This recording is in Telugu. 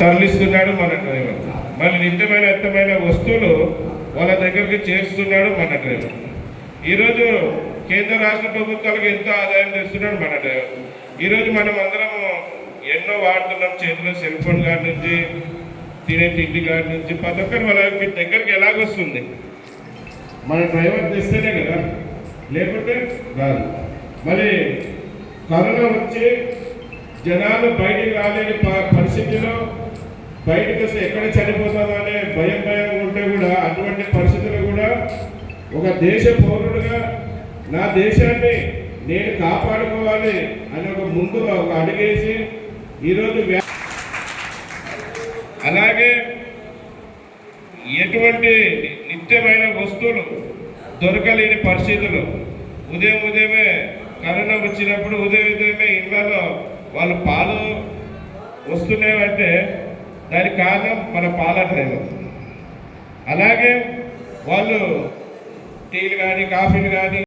తరలిస్తున్నాడు మన డ్రైవర్. మళ్ళీ నిత్యమైన వస్తువులు వాళ్ళ దగ్గరికి చేస్తున్నాడు మన డ్రైవర్. ఈరోజు కేంద్ర రాష్ట్ర ప్రభుత్వాలకు ఎంతో ఆదాయం తెస్తున్నాడు మన డ్రైవర్. ఈరోజు మనం అందరం ఎన్నో వాడుతున్నాం. చేతిలో సెల్ ఫోన్ గారి నుంచి, తినే తిండి గారి నుంచి ప్రతి ఒక్కరు వాళ్ళ దగ్గరికి ఎలాగొస్తుంది మన డ్రైవర్ తెస్తేనే కదా, లేకుంటే రాదు. మరి కరోనా వచ్చి జనాలు బయటికి రాలేని పరిస్థితిలో బయటకు వస్తే ఎక్కడ చనిపోతామనే భయం ఉంటే కూడా అటువంటి పరిస్థితులు కూడా ఒక దేశ పౌరుడుగా నా దేశాన్ని నేను కాపాడుకోవాలి అని ముందు ఒక అడుగేసి ఈరోజు అలాగే ఎటువంటి నిత్యమైన వస్తువులు దొరకలేని పరిస్థితులు ఉదయమే కరోనా వచ్చినప్పుడు ఉదయమే ఇళ్లలో వాళ్ళు పాలు వస్తున్నాయంటే దానికి కారణం మన పాల డ్రైవర్. అలాగే వాళ్ళు టీలు కానీ కాఫీలు కానీ